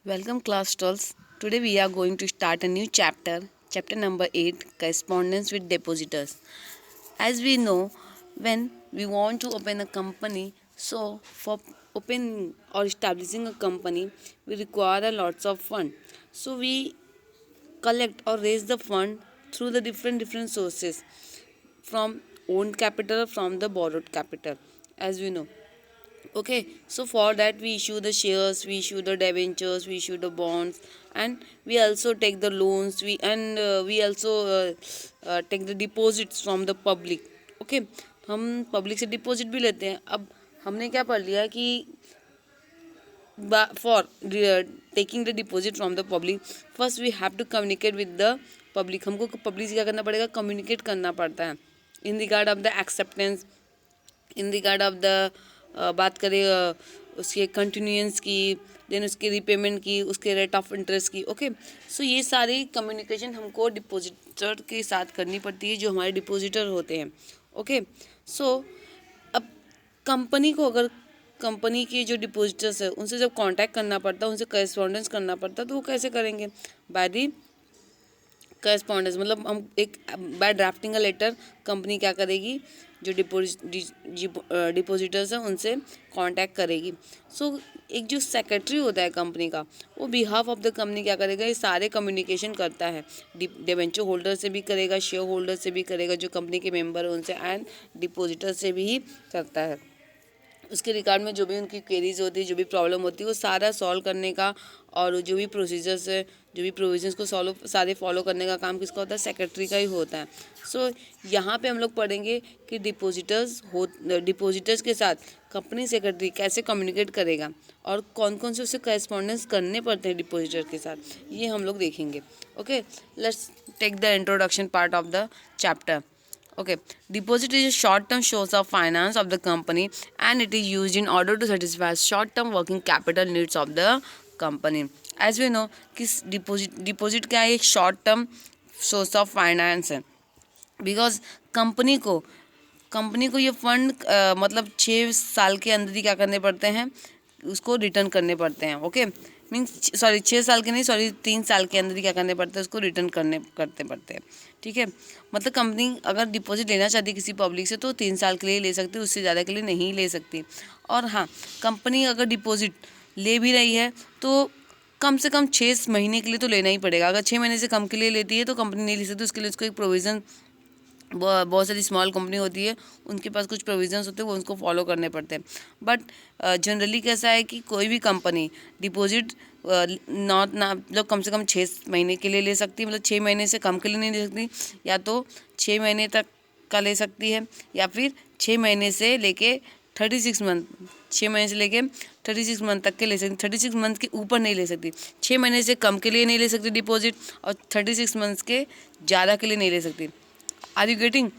Welcome class 12. Today we are going to start a new chapter number 8, correspondence with depositors. As we know, when we want to open a company, so for opening or establishing a company, we require a lots of fund. So we collect or raise the fund through the different sources, from owned capital, from the borrowed capital, as we know. Okay, so for that we issue the shares, we issue the debentures, we issue the bonds, and we also take the loans, we also take the deposits from the public. Okay, हम public से deposit भी लेते हैं. अब हमने क्या पढ़ लिया कि for taking the deposit from the public, first we have to communicate with the public. हमको पब्लिक से क्या करना पड़ेगा, कम्युनिकेट करना पड़ता है in regard of the acceptance, in regard of the बात करें उसके कंटिन्यूएंस की, देन उसके रीपेमेंट की, उसके रेट ऑफ इंटरेस्ट की. ओके, सो ये सारी कम्युनिकेशन हमको डिपॉजिटर के साथ करनी पड़ती है जो हमारे डिपॉजिटर होते हैं. ओके, सो अब कंपनी को, अगर कंपनी के जो डिपॉजिटर्स है उनसे जब कांटेक्ट करना पड़ता है, उनसे करेस्पॉन्डेंस करना पड़ता है, तो वो कैसे करेंगे? By the correspondence. मतलब हम एक by drafting a letter, company क्या करेगी, जो डिपॉजिटर्स हैं उनसे कांटेक्ट करेगी. सो एक जो सेक्रेटरी होता है कंपनी का, वो बिहाफ ऑफ द कंपनी क्या करेगा, ये सारे कम्युनिकेशन करता है. डिबेंचर होल्डर से भी करेगा, शेयर होल्डर से भी करेगा, जो कंपनी के मेंबर है उनसे, एंड डिपॉजिटर से भी करता है. उसके रिगार्ड में जो भी उनकी क्वेरीज होती है, जो भी प्रॉब्लम होती है, वो सारा सॉल्व करने का, और जो भी प्रोसीजर्स है, जो भी प्रोविजंस को सारे फॉलो करने का काम किसका होता है? सेक्रेटरी का ही होता है. सो यहाँ पे हम लोग पढ़ेंगे कि डिपॉजिटर्स के साथ कंपनी सेक्रेटरी कैसे कम्युनिकेट करेगा, और कौन कौन से उसे करेस्पॉन्डेंस करने पड़ते हैं डिपॉजिटर के साथ, ये हम लोग देखेंगे. Okay, let's take the introduction part of the chapter. Okay, deposit is a short-term source of finance of the company, and it is used in order to satisfy short-term working capital needs of the company. As we know कि deposit क्या है? एक short term source of finance है. Because company को ये fund मतलब 6 साल के अंदर ही क्या करने पड़ते हैं, उसको रिटर्न करने पड़ते हैं. ओके, मीन्स 6 साल के नहीं, 3 साल के अंदर ही क्या करने पड़ते हैं, उसको रिटर्न करते पड़ते हैं. ठीक है, मतलब कंपनी अगर डिपॉजिट लेना चाहती है किसी पब्लिक से, तो 3 साल के लिए ले सकती है, उससे ज़्यादा के लिए नहीं ले सकती. और हाँ, कंपनी अगर डिपॉजिट ले भी रही है तो कम से कम 6 महीने के लिए तो लेना ही पड़ेगा. अगर 6 महीने से कम के लिए लेती है तो कंपनी नहीं ले सकती. उसके लिए उसको एक प्रोविज़न, बहुत सारी स्मॉल कंपनी होती है, उनके पास कुछ प्रोविजंस होते हैं, वो उनको फॉलो करने पड़ते हैं. बट जनरली कैसा है कि कोई भी कंपनी डिपॉजिट मतलब कम से कम 6 महीने के लिए ले सकती है. मतलब 6 महीने से कम के लिए नहीं ले सकती, या तो 6 महीने तक का ले सकती है, या फिर 6 महीने से लेके 36 मंथ, 6 महीने से लेके 36 मंथ तक के ले सकती. 36 मंथ के ऊपर नहीं ले सकती. 6 महीने से कम के लिए नहीं ले सकती डिपॉजिट, और 36 मंथ के ज़्यादा के लिए नहीं ले सकती. Are you getting?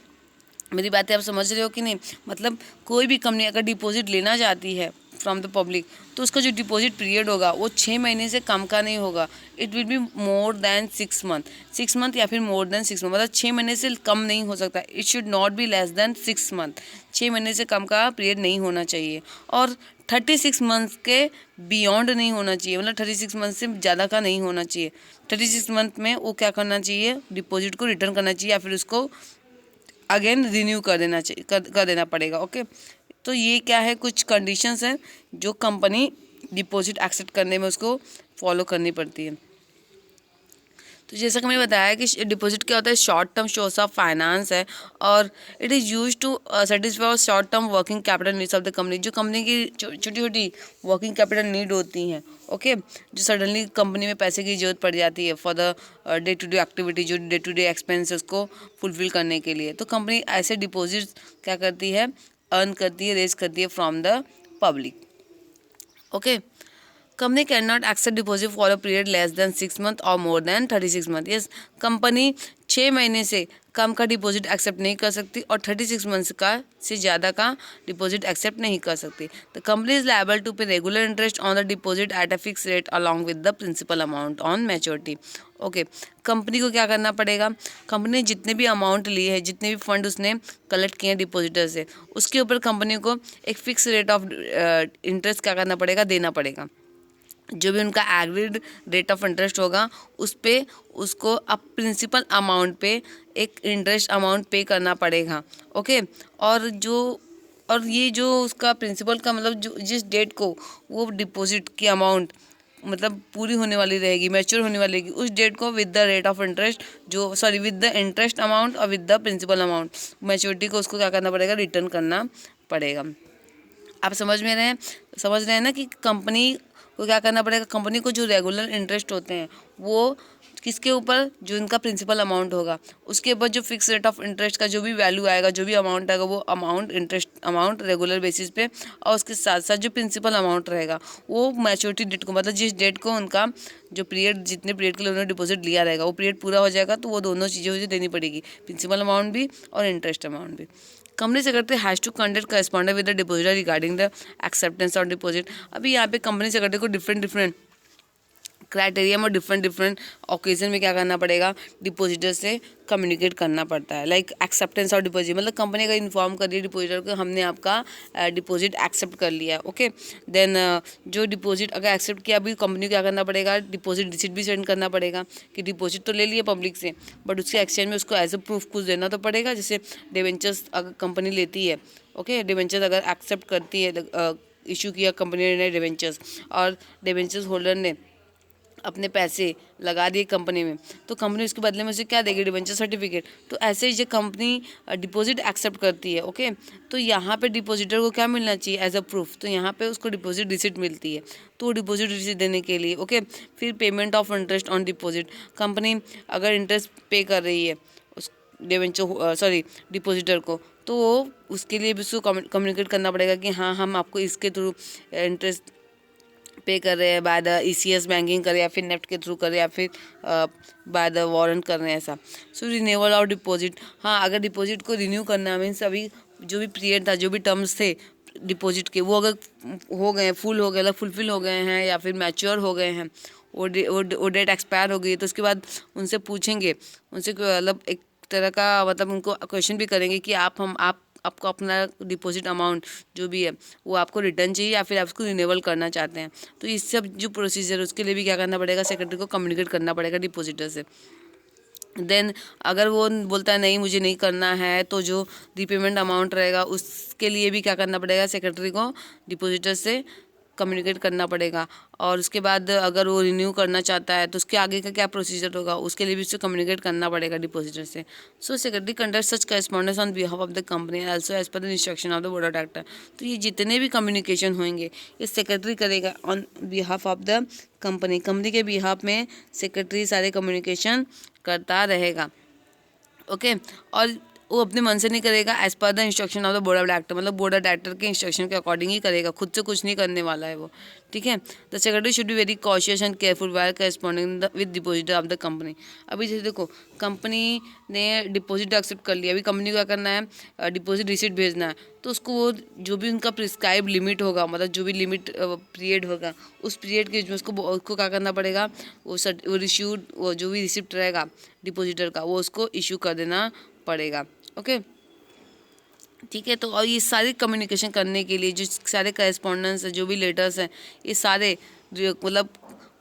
मेरी बातें आप समझ रहे हो कि नहीं? मतलब कोई भी कंपनी अगर डिपॉजिट लेना चाहती है फ्रॉम द पब्लिक, तो उसका जो डिपॉजिट पीरियड होगा वो 6 महीने से कम का नहीं होगा. It will be more than 6 month, 6 month या फिर मोर देन 6 मंथ. मतलब 6 महीने से कम नहीं हो सकता. It should not be less than 6 month. 6 महीने से कम का पीरियड नहीं होना चाहिए, और 36 मंथ के बियॉन्ड नहीं होना चाहिए. मतलब 36 मंथ से ज़्यादा का नहीं होना चाहिए. 36 मंथ में वो क्या करना चाहिए, डिपॉजिट को रिटर्न करना चाहिए, या फिर उसको अगेन रिन्यू कर देना चाहिए, कर देना पड़ेगा. ओके, तो ये क्या है, कुछ कंडीशंस हैं जो कंपनी डिपॉजिट एक्सेप्ट करने में उसको फॉलो करनी पड़ती है. तो जैसा कि मैंने बताया कि डिपॉजिट क्या होता है, short term source of finance है, और it is use to satisfy short term working capital needs of the company. जो कंपनी की छोटी छोटी वर्किंग कैपिटल नीड होती हैं, ओके, जो सडनली कंपनी में पैसे की जरूरत पड़ जाती है for the day to day activity, जो डे टू डे एक्सपेंसेस को फुलफिल करने के लिए, तो कंपनी ऐसे डिपॉजिट क्या करती है, अर्न करती है, रेज करती है from the public. Okay, company can not accept deposit for a period less than 6 month और more than 36 month. Yes, company 6 महीने से कम का डिपॉजिट एक्सेप्ट नहीं कर सकती, और 36 मंथ का से ज़्यादा का डिपॉजिट एक्सेप्ट नहीं कर सकती. The company is liable to pay regular interest on the deposit at a fix rate along with the principal amount on maturity. Okay, company को क्या करना पड़ेगा, कंपनी ने जितने भी अमाउंट लिए हैं, जितने भी फंड उसने कलेक्ट किए हैं डिपॉजिटर से, उसके ऊपर कंपनी को एक फिक्स रेट ऑफ इंटरेस्ट क्या करना पड़ेगा, देना पड़ेगा. जो भी उनका एग्रीड रेट ऑफ इंटरेस्ट होगा उस पे उसको अब प्रिंसिपल अमाउंट पे एक इंटरेस्ट अमाउंट पे करना पड़ेगा। ओके, और ये जो उसका प्रिंसिपल का मतलब जो जिस डेट को वो डिपॉजिट की अमाउंट मतलब पूरी होने वाली रहेगी, मैच्योर होने वाली रहेगी, उस डेट को with the rate of interest with the interest amount और with the principal amount maturity को उसको क्या करना पड़ेगा, रिटर्न करना पड़ेगा। आप समझ रहे हैं ना कि कंपनी को क्या करना पड़ेगा। कंपनी को जो रेगुलर इंटरेस्ट होते हैं वो किसके ऊपर, जो इनका प्रिंसिपल अमाउंट होगा उसके ऊपर जो फिक्स रेट ऑफ इंटरेस्ट का जो भी वैल्यू आएगा, जो भी अमाउंट आएगा, वो amount interest amount regular basis पे, और उसके साथ साथ जो प्रिंसिपल अमाउंट रहेगा वो मैच्योरिटी डेट को मतलब जिस डेट को उनका जो पीरियड जितने पीरियड के लिए उन्होंने डिपॉजिट लिया रहेगा वो पीरियड पूरा हो जाएगा तो वो दोनों चीज़ें मुझे देनी पड़ेगी, प्रिंसिपल अमाउंट भी और इंटरेस्ट अमाउंट भी। Company secretary has to conduct correspondence with the depositor regarding the acceptance of deposit. अभी यहाँ पे कंपनी सेक्रेटरी को डिफरेंट क्राइटेरिया में डिफरेंट ओकेजन में क्या करना पड़ेगा, डिपॉजिटर से कम्युनिकेट करना पड़ता है। लाइक एक्सेप्टेंस ऑफ डिपॉजिट मतलब कंपनी का इन्फॉर्म करिए डिपॉजिटर को हमने आपका डिपॉजिट एक्सेप्ट कर लिया। ओके, देन जो डिपॉजिट अगर एक्सेप्ट किया अभी कंपनी को क्या करना पड़ेगा, डिपॉजिट रिसिप्ट भी सेंड करना पड़ेगा कि डिपॉजिट तो ले लिया पब्लिक से बट उसके एक्सचेंज में उसको एज ए प्रूफ कुछ देना तो पड़ेगा। जैसे डिवेंचर्स अगर कंपनी लेती है, ओके, डिवेंचर्स अगर एक्सेप्ट करती है, इशू किया कंपनी ने डिवेंचर्स और डिवेंचर्स होल्डर ने अपने पैसे लगा दिए कंपनी में, तो कंपनी उसके बदले में उसे क्या देगी, डिबेंचर सर्टिफिकेट। तो ऐसे ही जो कंपनी डिपॉजिट एक्सेप्ट करती है, ओके, तो यहाँ पे डिपॉजिटर को क्या मिलना चाहिए एज अ प्रूफ, तो यहाँ पे उसको डिपॉजिट रिसिप्ट मिलती है। तो डिपॉजिट रिसिप्ट देने के लिए, ओके, फिर payment of interest on deposit, company अगर इंटरेस्ट पे कर रही है उस डिपॉजिटर को, तो उसके लिए भी उसको कम्युनिकेट करना पड़ेगा कि हाँ हम आपको इसके थ्रू इंटरेस्ट पे कर रहे हैं, बाय द ECS बैंकिंग करें या फिर नेफ्ट के थ्रू करें या फिर बाय द वारंट कर रहे हैं ऐसा। सो रिन्यूअल ऑफ डिपॉजिट, हाँ अगर डिपॉजिट को रिन्यू करना मीन्स अभी जो भी पीरियड था, जो भी टर्म्स थे डिपॉजिट के, वो अगर हो गए, फुल हो गए, फुलफिल हो गए हैं या फिर मैच्योर हो गए हैं, वो डेट एक्सपायर हो गई, तो उसके बाद उनसे पूछेंगे, उनसे मतलब एक तरह का मतलब उनको क्वेश्चन भी करेंगे कि आपको अपना डिपॉजिट अमाउंट जो भी है वो आपको रिटर्न चाहिए या फिर आप उसको रिन्यूअल करना चाहते हैं। तो इस सब जो प्रोसीजर है उसके लिए भी क्या करना पड़ेगा, सेक्रेटरी को कम्युनिकेट करना पड़ेगा डिपॉजिटर से। देन अगर वो बोलता है नहीं मुझे नहीं करना है, तो जो रीपेमेंट अमाउंट रहेगा उसके लिए भी क्या करना पड़ेगा, सेक्रेटरी को डिपॉजिटर से कम्युनिकेट करना पड़ेगा। और उसके बाद अगर वो रिन्यू करना चाहता है तो उसके आगे का क्या प्रोसीजर होगा, उसके लिए भी उससे कम्युनिकेट करना पड़ेगा डिपॉजिटर से। So secretary conduct such correspondence on behalf of the company also as per the instruction of the board of director. तो ये जितने भी कम्युनिकेशन होंगे ये सेक्रेटरी करेगा on behalf of the company, company के बिहाफ में सेक्रेटरी सारे कम्युनिकेशन करता रहेगा। ओके, और वो अपने मन से नहीं करेगा, as per the instruction of the board of director, मतलब बोर्ड ऑफ डायरेक्टर के इंस्ट्रक्शन के अकॉर्डिंग ही करेगा, खुद से कुछ नहीं करने वाला है वो। ठीक है, the secretary should be very cautious and careful while corresponding with depositor of the company. अभी जैसे देखो कंपनी ने डिपॉजिट एक्सेप्ट कर लिया, अभी कंपनी को क्या करना है, डिपॉजिट रिसिप्ट भेजना है, तो उसको वो जो भी उनका प्रिस्क्राइब लिमिट होगा, मतलब जो भी लिमिट पीरियड होगा उस पीरियड के उसको क्या करना पड़ेगा, वो जो भी रिसिप्ट रहेगा डिपॉजिटर का वो उसको इशू कर देना पड़ेगा। ओके, ठीक है। तो और ये सारी कम्युनिकेशन करने के लिए जो सारे करस्पॉन्डेंस है, जो भी लेटर्स हैं, ये सारे मतलब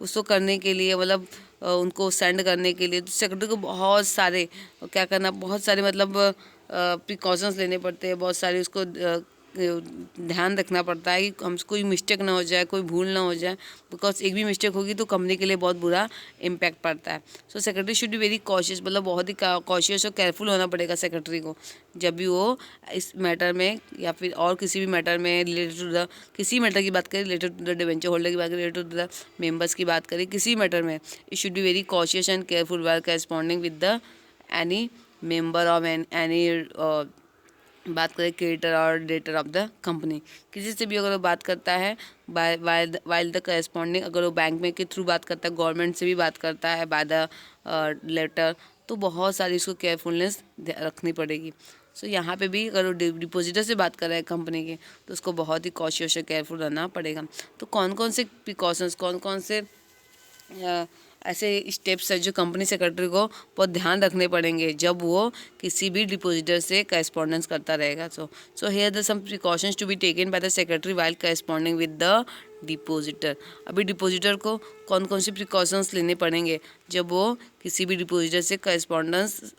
उसको करने के लिए मतलब उनको सेंड करने के लिए सेक्रेटरी को बहुत सारे क्या करना, बहुत सारे मतलब प्रिकॉशंस लेने पड़ते हैं, बहुत सारे उसको ध्यान रखना पड़ता है कि हमसे कोई मिस्टेक ना हो जाए, कोई भूल ना हो जाए, बिकॉज एक भी मिस्टेक होगी तो कंपनी के लिए बहुत बुरा इम्पैक्ट पड़ता है। So secretary should be very cautious, मतलब बहुत ही कॉशियस और केयरफुल होना पड़ेगा सेक्रेटरी को जब भी वो इस मैटर में या फिर और किसी भी मैटर में रिलेटेड टू द किसी मैटर की बात करें, related to the debenture holder की बात करें, रिलेटेड टू द मेंबर्स की बात करें, किसी मैटर में it should be very cautious and careful while corresponding with the any member of any बात करें क्रिएटर और डेटर ऑफ द कंपनी, किसी से भी अगर वो बात करता है वाइल द करस्पॉन्डिंग, अगर वो बैंक में के थ्रू बात करता है, गवर्नमेंट से भी बात करता है बाय द लेटर, तो बहुत सारी इसको केयरफुलनेस रखनी पड़ेगी। सो यहाँ पे भी अगर वो डिपॉजिटर से बात कर रहा है कंपनी के, तो उसको बहुत ही कॉशियस और केयरफुल रहना पड़ेगा। तो कौन कौन से प्रिकॉशंस, कौन कौन से ऐसे स्टेप्स है जो कंपनी सेक्रेटरी को बहुत ध्यान रखने पड़ेंगे जब वो किसी भी डिपॉजिटर से करेस्पॉन्डेंस करता रहेगा। So here the some precautions to be taken by the secretary while corresponding with the depositor. अभी डिपॉजिटर को कौन कौन से प्रिकॉशंस लेने पड़ेंगे जब वो किसी भी डिपॉजिटर से करेस्पॉन्डेंस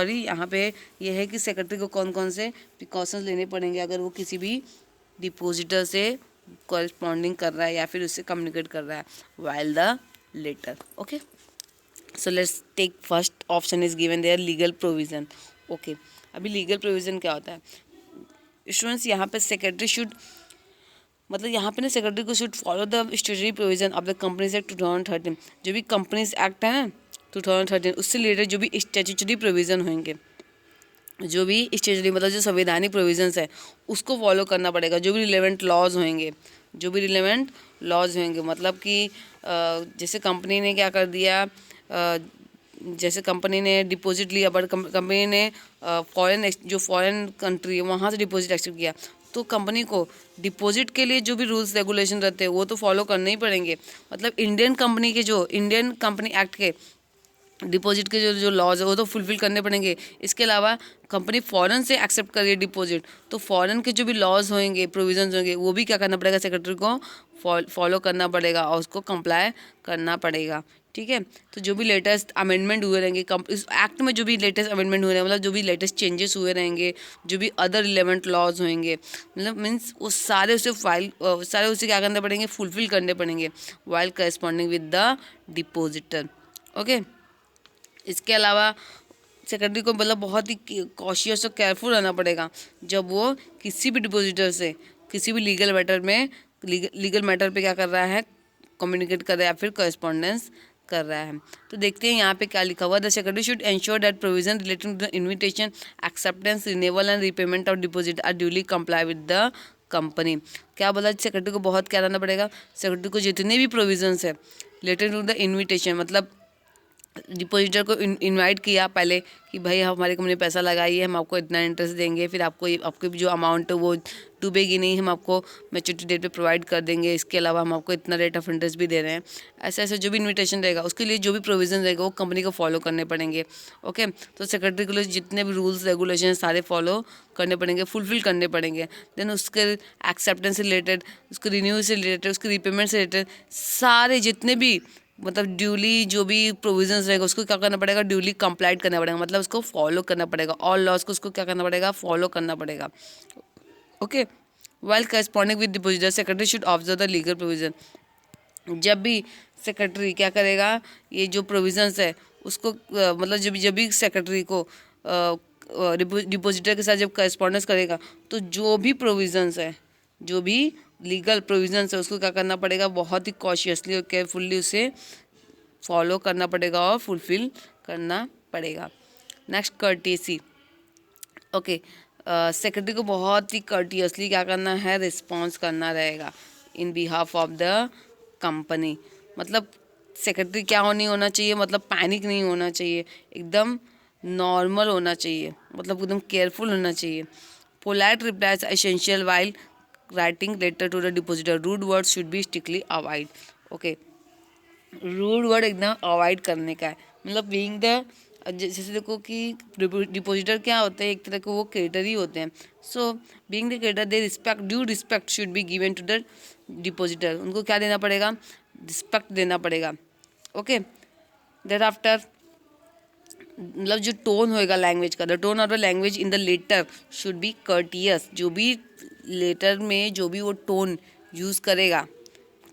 यहाँ पे ये है कि सेक्रेटरी को कौन कौन से प्रिकॉशंस लेने पड़ेंगे अगर वो किसी भी डिपॉजिटर से कॉरेस्पॉन्डिंग कर रहा है या फिर उससे कम्युनिकेट कर रहा है while the letter. Okay, so let's take first option is given there legal provision. Okay, अभी लीगल प्रोविजन क्या होता है स्टूडेंट्स, यहाँ पे सेक्रेटरी शुड मतलब यहाँ पे ना सेक्रेटरी को should follow the statutory provision of the companies act 2013। जो भी कंपनीज एक्ट है ना 2013 उससे रिलेटेड जो भी स्टैट्यूटरी प्रोविजन होंगे, जो भी स्टैट्यूटरी मतलब जो संवैधानिक प्रोविजंस है उसको फॉलो करना पड़ेगा। जो भी रिलेवेंट लॉज होंगे, जो भी रिलेवेंट लॉज होंगे मतलब कि जैसे कंपनी ने क्या कर दिया, जैसे कंपनी ने डिपॉजिट लिया बट कंपनी ने जो फॉरेन कंट्री है वहाँ से डिपॉजिट एक्सेप्ट किया, तो कंपनी को डिपॉजिट के लिए जो भी रूल्स रेगुलेशन रहते हैं वो तो फॉलो करने ही पड़ेंगे। मतलब इंडियन कंपनी एक्ट के डिपॉजिट के जो लॉज है वो तो फुलफिल करने पड़ेंगे। इसके अलावा कंपनी फॉरेन से एक्सेप्ट कर रही है डिपॉजिट, तो फॉरेन के जो भी लॉज होंगे प्रोविजंस होंगे वो भी क्या करना पड़ेगा, सेक्रेटरी को फॉलो करना पड़ेगा और उसको कंप्लाई करना पड़ेगा। ठीक है, तो जो भी लेटेस्ट अमेंडमेंट हुए रहेंगे इस एक्ट में, जो भी लेटेस्ट अमेंडमेंट हुए रहेंगे मतलब जो भी लेटेस्ट चेंजेस हुए रहेंगे, जो भी अदर रिलेवेंट लॉज होंगे मतलब मीन्स वो सारे उसे क्या करने पड़ेंगे, फुलफिल करने पड़ेंगे while corresponding with the depositor. Okay, इसके अलावा सेक्रेटरी को मतलब बहुत ही कॉशियस और केयरफुल रहना पड़ेगा जब वो किसी भी डिपॉजिटर से किसी भी लीगल मैटर पे क्या कर रहा है, कम्युनिकेट कर रहा है या फिर कॉरेस्पॉन्डेंस कर रहा है। तो देखते हैं यहाँ पे क्या लिखा हुआ, the secretary should ensure that provision relating to the invitation, acceptance, renewal and repayment of deposit are duly comply with the company. क्या बोला, सेक्रेटरी को बहुत क्या रहना पड़ेगा, सेक्रेटरी को जितने भी प्रोविजंस है रिलेटेड टू द इन्विटेशन मतलब डिपॉजिटर को इनवाइट किया पहले कि भाई हमारी कंपनी पैसा लगाई है, हम आपको इतना इंटरेस्ट देंगे, फिर आपको जो अमाउंट है वो डूबेगी नहीं, हम आपको मैच्योरिटी डेट पे प्रोवाइड कर देंगे, इसके अलावा हम आपको इतना रेट ऑफ इंटरेस्ट भी दे रहे हैं। ऐसे ऐसे जो भी इन्विटेशन रहेगा उसके लिए जो भी प्रोविजन रहेगा वो कंपनी को फॉलो करने पड़ेंगे। ओके, तो सेक्रेटरी के लिए जितने भी रूल्स रेगुलेशन सारे फॉलो करने पड़ेंगे, फुलफिल करने पड़ेंगे। देन उसके एक्सेप्टेंस से रिलेटेड, उसके रिन्यू से रिलेटेड, उसके रीपेमेंट से रिलेटेड सारे जितने भी मतलब ड्यूली जो भी प्रोविजंस रहेगा उसको क्या करना पड़ेगा, ड्यूली कंप्लाइड करना पड़ेगा, मतलब उसको फॉलो करना पड़ेगा, ऑल लॉज को उसको क्या करना पड़ेगा, फॉलो करना पड़ेगा। Okay, while corresponding with depositor secretary should observe the legal provision. जब भी सेक्रेटरी क्या करेगा, ये जो प्रोविजंस है उसको मतलब जब भी सेक्रेटरी को डिपॉजिटर के साथ जब करेस्पॉन्डेंस करेगा तो जो भी प्रोविजंस है, जो भी लीगल प्रोविजंस है उसको क्या करना पड़ेगा, बहुत ही कॉशियसली और केयरफुल्ली उसे फॉलो करना पड़ेगा और फुलफिल करना पड़ेगा। Next, courtesy. ओके, सेक्रेटरी को बहुत ही कर्टियसली क्या करना है, रिस्पॉन्स करना रहेगा इन बिहाफ ऑफ द कंपनी। मतलब सेक्रेटरी क्या होना चाहिए, मतलब पैनिक नहीं होना चाहिए, एकदम नॉर्मल होना चाहिए, मतलब एकदम केयरफुल होना चाहिए। Polite replies essential while writing letter to the depositor, rude word should be strictly avoid. Okay, rude word एकदम अवॉइड करने का है, मतलब बीइंग द जैसे देखो कि डिपॉजिटर क्या होते हैं, एक तरह के वो क्रेडिटर ही होते हैं। So being the creditor the due respect should be given to the depositor, उनको क्या देना पड़ेगा, रिस्पेक्ट देना पड़ेगा। ओके, देयर आफ्टर मतलब जो टोन होएगा लैंग्वेज का, the tone of the language in the letter should be courteous, जो भी लेटर में जो भी वो टोन यूज़ करेगा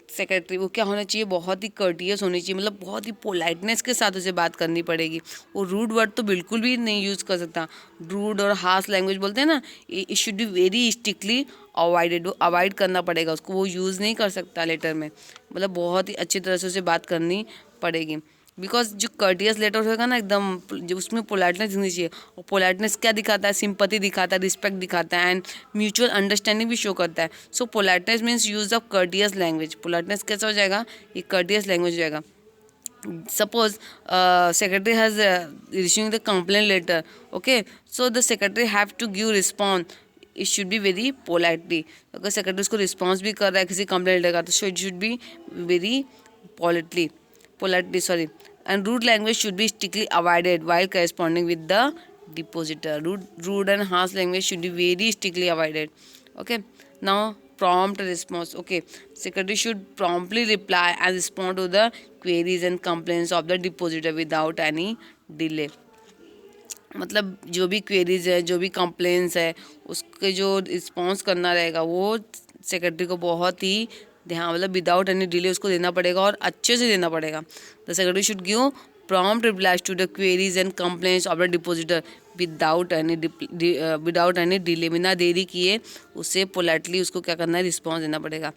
सेक्रेटरी, वो क्या होना चाहिए, बहुत ही कर्टियस होनी चाहिए, मतलब बहुत ही पोलाइटनेस के साथ उसे बात करनी पड़ेगी। वो रूड वर्ड तो बिल्कुल भी नहीं यूज़ कर सकता, रूड और हार्श लैंग्वेज बोलते हैं ना, it should be very strictly avoided, वो अवॉइड करना पड़ेगा उसको, वो यूज़ नहीं कर सकता लेटर में, मतलब बहुत ही अच्छी तरह से उसे बात करनी पड़ेगी। बिकॉज जो कर्टियस लेटर होगा ना एकदम, जो उसमें पोलाइटनेस दिखनी चाहिए, और पोलाइटनेस क्या दिखाता है, सिंपैथी दिखाता है, रिस्पेक्ट दिखाता है एंड म्यूचुअल अंडरस्टैंडिंग भी शो करता है। So politeness means use of courteous language. Politeness कैसा हो जाएगा, ये कर्टियस लैंग्वेज हो जाएगा। Suppose secretary has issuing the complaint letter, okay, so the secretary have to give response, it should be very politely। अगर secretary उसको response भी कर रहा है किसी कंप्लेंट लेटर का तो it should be very politely, sorry, and rude language should be strictly avoided while corresponding with the depositor. Rude and harsh language should be very strictly avoided. Okay, now prompt response. Okay, secretary should promptly reply and respond to the queries and complaints of the depositor without any delay. मतलब जो भी queries है, जो भी complaints है, उसके जो response करना रहेगा वो सेक्रेटरी को बहुत ही ध्यान, मतलब विदाउट एनी डिले उसको देना पड़ेगा और अच्छे से देना पड़ेगा. The secretary should give prompt replies to the queries and complaints of the depositor without any delay. बिना देरी किए उससे पोलाइटली उसको क्या करना है, रिस्पॉन्स देना पड़ेगा.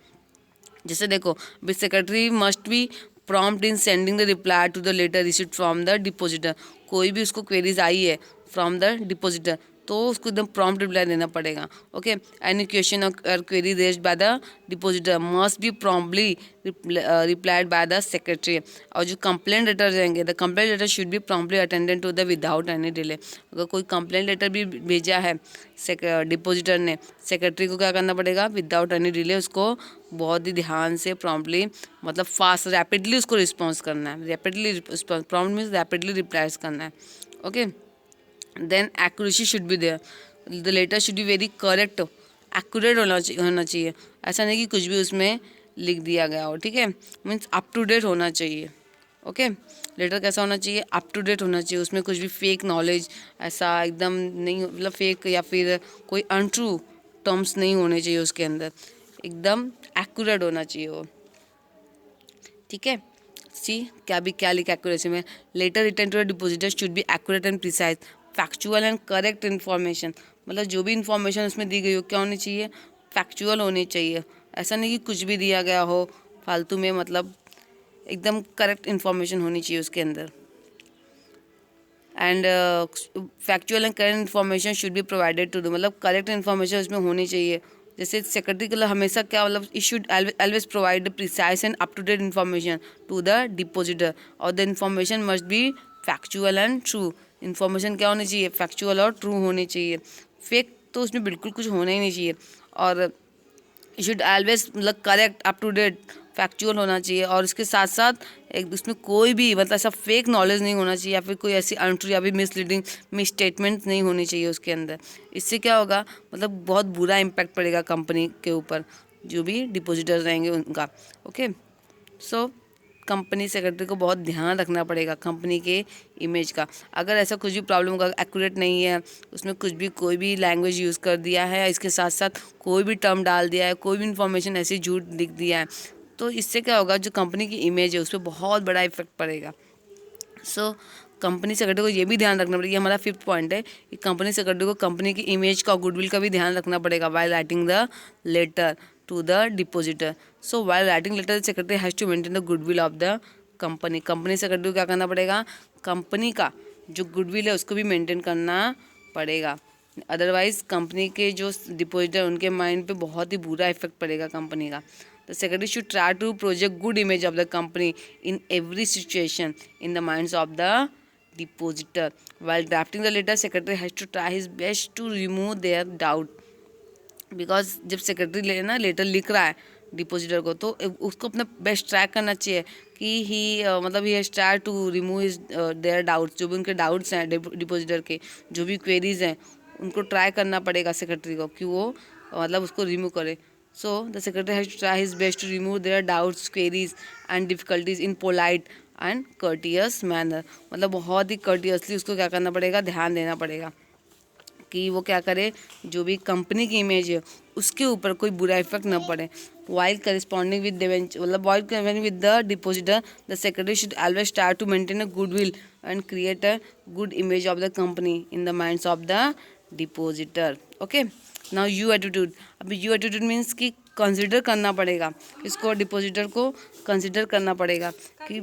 जैसे देखो, secretary must be prompt in sending the reply to the letter received from the depositor. कोई भी उसको क्वेरीज आई है फ्रॉम द डिपोजिटर तो उसको एकदम प्रॉम्प्ट रिप्लाई देना पड़ेगा. ओके, एनी क्वेश्चन और query raised by the depositor must be promptly replied by the secretary. और जो कंप्लेंट लेटर रहेंगे, the complaint letter should be promptly attended to the without any delay. अगर कोई complaint letter भी भेजा है depositor ने, सेक्रेटरी को क्या करना पड़ेगा, विदाउट एनी डिले उसको बहुत ही ध्यान से प्रॉम्प्टली, मतलब फास्ट, रैपिडली उसको रिस्पॉन्स करना है. Rapidly prompt means rapidly replies करना है. Okay, then accuracy should be there. The letter should be very correct, accurate होना चाहिए. ऐसा नहीं कि कुछ भी उसमें लिख दिया गया हो. ठीक है, मीन्स अप टू डेट होना चाहिए. ओके, लेटर कैसा होना चाहिए, अप टू डेट होना चाहिए. उसमें कुछ भी फेक नॉलेज ऐसा एकदम नहीं, मतलब फेक या फिर कोई अनट्रू टर्म्स नहीं होने चाहिए उसके अंदर. एकदम एक्यूरेट होना चाहिए वो. ठीक है, सी क्या लिखा एक्यूरेसी में. Letter return to the depositor should be accurate and precise, factual and correct information. मतलब जो भी इन्फॉर्मेशन उसमें दी गई हो क्या होनी चाहिए, फैक्चुअल होनी चाहिए. ऐसा नहीं कि कुछ भी दिया गया हो फालतू में, मतलब एकदम करेक्ट इन्फॉर्मेशन होनी चाहिए उसके अंदर. And factual and correct information should be provided to the, मतलब करेक्ट इन्फॉर्मेशन उसमें होनी चाहिए. जैसे सेक्रेटरी के लिए हमेशा क्या, मतलब it should always provide precise and up to date information to the depositor, और the information must be factual and true. Information क्या होनी चाहिए, फैक्चुअल और ट्रू होनी चाहिए. फेक तो उसमें बिल्कुल कुछ होना ही नहीं चाहिए. और इट शुड ऑलवेज, मतलब correct, up to date, factual होना चाहिए. और इसके साथ साथ एक उसमें कोई भी, मतलब ऐसा फेक नॉलेज नहीं होना चाहिए या फिर कोई ऐसी अनट्रू या फिर मिसलीडिंग मिस स्टेटमेंट नहीं होनी चाहिए उसके अंदर. इससे क्या होगा, मतलब बहुत बुरा इम्पैक्ट पड़ेगा कंपनी के ऊपर, जो भी डिपोजिटर्स रहेंगे उनका. ओके, सो कंपनी सेक्रेटरी को बहुत ध्यान रखना पड़ेगा कंपनी के इमेज का. अगर ऐसा कुछ भी प्रॉब्लम होगा, एक्यूरेट नहीं है, उसमें कुछ भी कोई भी लैंग्वेज यूज़ कर दिया है, इसके साथ साथ कोई भी टर्म डाल दिया है, कोई भी इन्फॉर्मेशन ऐसी झूठ लिख दिया है, तो इससे क्या होगा, जो कंपनी की इमेज है उस पर बहुत बड़ा इफेक्ट पड़ेगा. सो कंपनी सेक्रेटरी को ये भी ध्यान रखना पड़ेगा. ये हमारा 5th पॉइंट है कि कंपनी सेक्रेटरी को कंपनी की इमेज का, गुडविल का भी ध्यान रखना पड़ेगा while writing the letter to the depositor. So while writing letter, the secretary has to maintain the goodwill of the company. Company secretary को क्या करना पड़ेगा, कंपनी का जो गुडविल है उसको भी मेंटेन करना पड़ेगा. अदरवाइज कंपनी के जो डिपोजिटर उनके माइंड पे बहुत ही बुरा इफेक्ट पड़ेगा कंपनी का. The secretary should try to project good image of the company in every situation in the minds of the depositor. while drafting the letter, secretary has to try his best to remove their doubt. Because जब secretary ना letter लिख रहा है depositor को, तो उसको अपना best try करना चाहिए कि मतलब he has try to remove his their doubts. जो भी उनके डाउट्स हैं डिपोजिटर के, जो भी क्वेरीज हैं, उनको ट्राई करना पड़ेगा सेक्रेटरी को कि वो मतलब उसको रिमूव करे. So the secretary has to try his best to remove their doubts, queries and difficulties in polite and courteous manner. मतलब बहुत ही कर्टियसली उसको क्या करना पड़ेगा, ध्यान देना पड़ेगा कि वो क्या करे, जो भी कंपनी की इमेज है उसके ऊपर कोई बुरा इफेक्ट न पड़े. वाइल करस्पॉन्डिंग विद मतलब while corresponding with the depositor, the secretary should always try to maintain a goodwill and create a good image of the company in the minds of the depositor. Okay, now you attitude. अभी you attitude means कि consider करना पड़ेगा इसको, depositor को consider करना पड़ेगा कि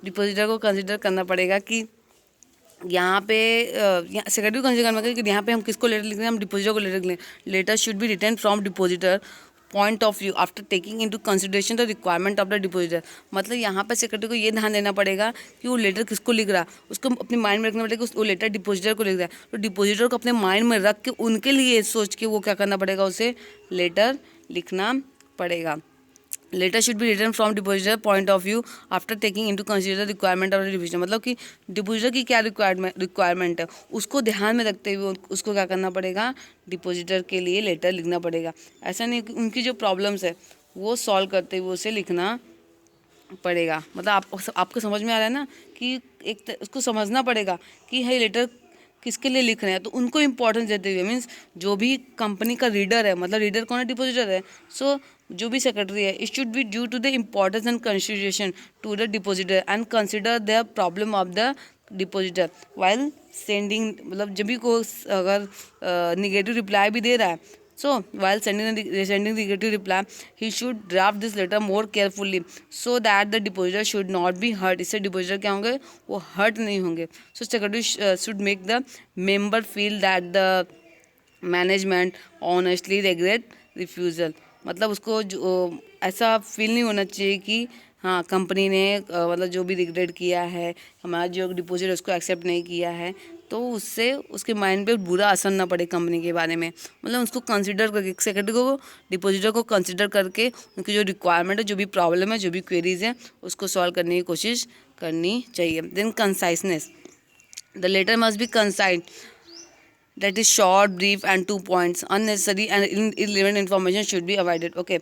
depositor को कंसिडर करना पड़ेगा कि यहाँ पे सेक्रेटरी को कंसिडर करना पड़ेगा कि यहाँ पे हम किसको लेटर लिख रहे हैं, हम डिपोजिटर को लेटर लिख रहे हैं. Letter should be written from depositor point of view after taking into consideration the requirement of the depositor. मतलब यहाँ पर सेक्रेटरी को ये ध्यान देना पड़ेगा कि वो लेटर किसको लिख रहा है, उसको अपने माइंड में रखना पड़ेगा. वो लेटर डिपोजिटर को लिख रहा है, तो डिपोजिटर को अपने माइंड में रख के उनके लिए सोच के वो क्या करना पड़ेगा, उसे लेटर लिखना पड़ेगा. Letter should be written from depositor point of view after taking into consider requirement of the depositor, मतलब कि डिपोजिटर की क्या रिक्वायरमेंट है उसको ध्यान में रखते हुए उसको क्या करना पड़ेगा, डिपोजिटर के लिए लेटर लिखना पड़ेगा। ऐसा नहीं कि उनकी जो प्रॉब्लम्स है वो सॉल्व करते हुए उसे लिखना पड़ेगा। मतलब आपको समझ में आ रहा है ना कि उसको समझना पड़ेगा कि है लेटर किसके लिए लिख रहे हैं, तो उनको इम्पोर्टेंस देते हुए, मीन्स जो भी कंपनी का रीडर है, मतलब रीडर कौन है, डिपोजिटर है, सो जो भी सेक्रेटरी है, it should be due to the importance and consideration to the depositor and consider the problem of the depositor while sending, मतलब जब भी कोई अगर निगेटिव रिप्लाई भी दे रहा है, so while sending the negative reply he should draft this letter more carefully so that the depositor should not be hurt, इससे depositor क्या होंगे, वो हर्ट नहीं होंगे। so secretary should make the member feel that the management honestly regret refusal, मतलब उसको ऐसा feel नहीं होना चाहिए कि हाँ कंपनी ने मतलब जो भी रिग्रेट किया है, हमारा जो डिपॉजिट उसको एक्सेप्ट नहीं किया है, तो उससे उसके माइंड पे बुरा असर ना पड़े कंपनी के बारे में। मतलब उसको कंसिडर करके, सेक्रेटरी को डिपॉजिटर को कंसिडर करके उनकी जो रिक्वायरमेंट है, जो भी प्रॉब्लम है, जो भी क्वेरीज है, उसको सॉल्व करने की कोशिश करनी चाहिए। Then conciseness, the letter must be concise, that is short, brief and to points, unnecessary and irrelevant information should be avoided। Okay,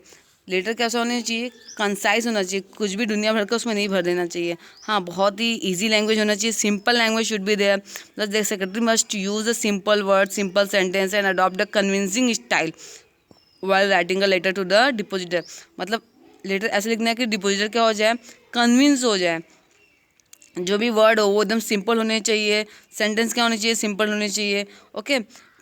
letter कैसा होना चाहिए, कंसाइज होना चाहिए, कुछ भी दुनिया भर का उसमें नहीं भर देना चाहिए। हाँ, बहुत ही इजी लैंग्वेज होना चाहिए, simple language should be there, मतलब the secretary must use the simple word, simple sentence and adopt the convincing style while writing a letter to the depositor. मतलब लेटर ऐसे लिखना है कि डिपोजिटर क्या हो जाए, कन्विंस हो जाए, जो भी वर्ड हो वो एकदम सिंपल होने चाहिए, सेंटेंस क्या होने चाहिए, सिंपल होने चाहिए। Okay,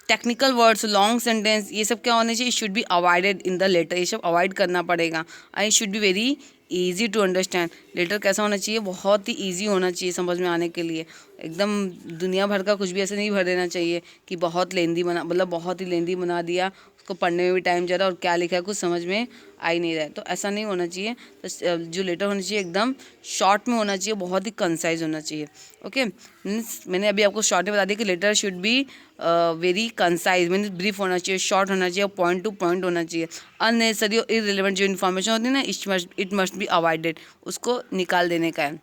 technical words, long sentence, ये सब क्या होने चाहिए, should be avoided in the letter, ये सब अवॉइड करना पड़ेगा। I should be very easy to understand, letter कैसा होना चाहिए, बहुत ही ईजी होना चाहिए समझ में आने के लिए, एकदम दुनिया भर का कुछ भी ऐसे नहीं भर देना चाहिए कि बहुत लेंदी बना, मतलब बहुत ही लेंदी बना दिया, उसको पढ़ने में भी टाइम जा रहा है और क्या लिखा है कुछ समझ में आ ही नहीं रहा है, तो ऐसा नहीं होना चाहिए। तो जो लेटर होना चाहिए एकदम शॉर्ट में होना चाहिए, बहुत ही कंसाइज होना चाहिए। ओके, मीन्स मैंने अभी आपको शॉर्ट में बता दिया कि letter should be very concise, means brief होना चाहिए, शॉर्ट होना चाहिए, पॉइंट टू पॉइंट होना चाहिए। अननेसेसरी और इररिलेवेंट जो इन्फॉर्मेशन होती है ना, इट मस्ट बी अवॉइडेड, उसको निकाल देने का है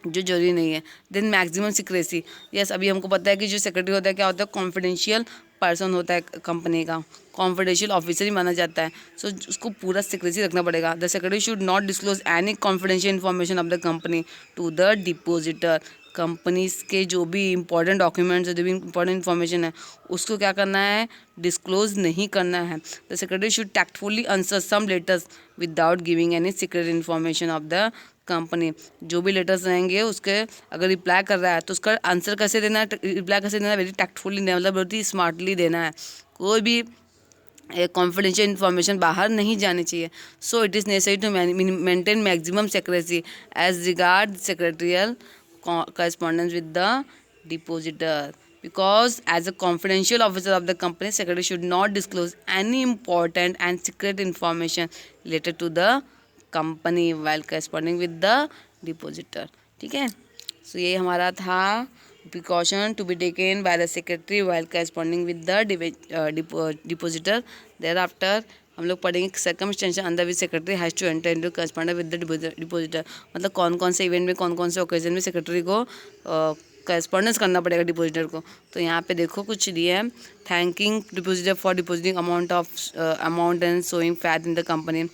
जो जरूरी नहीं है। देन मैक्सिमम सिक्रेसी, यस अभी हमको पता है कि जो सेक्रेटरी होता है क्या होता है, कॉन्फिडेंशियल पर्सन होता है कंपनी का, कॉन्फिडेंशियल ऑफिसर ही माना जाता है, सो उसको पूरा सिक्रेसी रखना पड़ेगा। The secretary should not disclose any confidential information of the company to the depositor, companies के जो भी इंपॉर्टेंट डॉक्यूमेंट्स है, जो भी इंपॉर्टेंट इन्फॉर्मेशन है, उसको क्या करना है, डिस्क्लोज नहीं करना है। The secretary should tactfully answer some letters without giving any secret information of the company, जो भी लेटर्स रहेंगे उसके अगर रिप्लाई कर रहा है तो उसका आंसर कैसे देना है, रिप्लाई कैसे देना है, वेरी टैक्टफुली देना, मतलब बहुत ही स्मार्टली देना है, कोई भी कॉन्फिडेंशियल इन्फॉर्मेशन बाहर नहीं जानी चाहिए। So it is necessary to maintain maximum secrecy as regard secretarial correspondence with the depositor, because as a confidential officer of the company, secretary should not disclose any important and secret information related to the company while corresponding with the depositor। ठीक है, सो ये हमारा था precaution to be taken by the secretary while corresponding with the depositor। thereafter हम लोग पढ़ेंगे circumstances under which secretary has to enter into correspondence with the depositor, मतलब कौन कौन से इवेंट में, कौन कौन से ओकेजन में सेक्रेटरी को करस्पॉन्डेंस करना पड़ेगा डिपोजिटर को। तो यहाँ पे देखो कुछ दिया है, thanking depositor for depositing amount and showing faith in the company.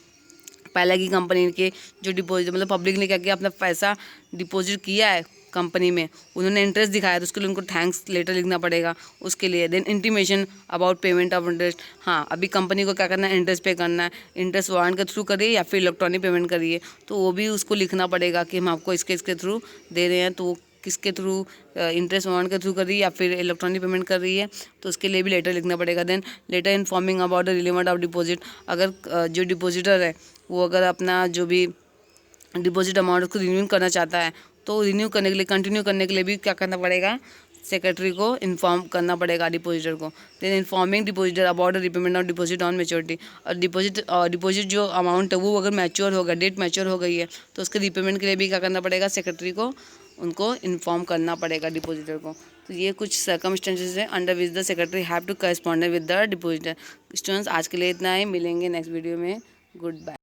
पहले की कंपनी के जो डिपोजिट, मतलब पब्लिक ने क्या किया, अपना पैसा डिपॉजिट किया है कंपनी में, उन्होंने इंटरेस्ट दिखाया, तो उसके लिए उनको थैंक्स लेटर लिखना पड़ेगा उसके लिए। Then intimation about payment of interest, हाँ अभी कंपनी को क्या करना है, इंटरेस्ट पे करना है, इंटरेस्ट वारंट के थ्रू करिए या फिर इलेक्ट्रॉनिक पेमेंट करिए, तो वो भी उसको लिखना पड़ेगा कि हम आपको इसके थ्रू दे रहे हैं, तो किसके थ्रू, इंटरेस्ट वारंट के थ्रू कर रही है या फिर इलेक्ट्रॉनिक पेमेंट कर रही है, तो उसके लिए भी लेटर लिखना पड़ेगा। Then letter informing about the relevant of deposit, अगर जो डिपॉजिटर है वो अगर अपना जो भी डिपॉजिट अमाउंट को रिन्यू करना चाहता है, तो रिन्यू करने के लिए, कंटिन्यू करने के लिए भी क्या करना पड़ेगा, सेक्रेटरी को इन्फॉर्म करना पड़ेगा डिपॉजिटर को। Then informing depositor about the repayment of deposit on maturity, और डिपॉजिट जो अमाउंट है वो अगर मैच्योर होगा, डेट मैच्योर हो गई है, तो उसके रिपेमेंट के लिए भी क्या करना पड़ेगा, सेक्रेटरी को उनको इन्फॉर्म करना पड़ेगा डिपॉजिटर को। तो ये कुछ सर्कमस्टेंसेस है under which the secretary have to correspond with the depositor. Students आज के लिए इतना ही, मिलेंगे नेक्स्ट वीडियो में, गुड बाय।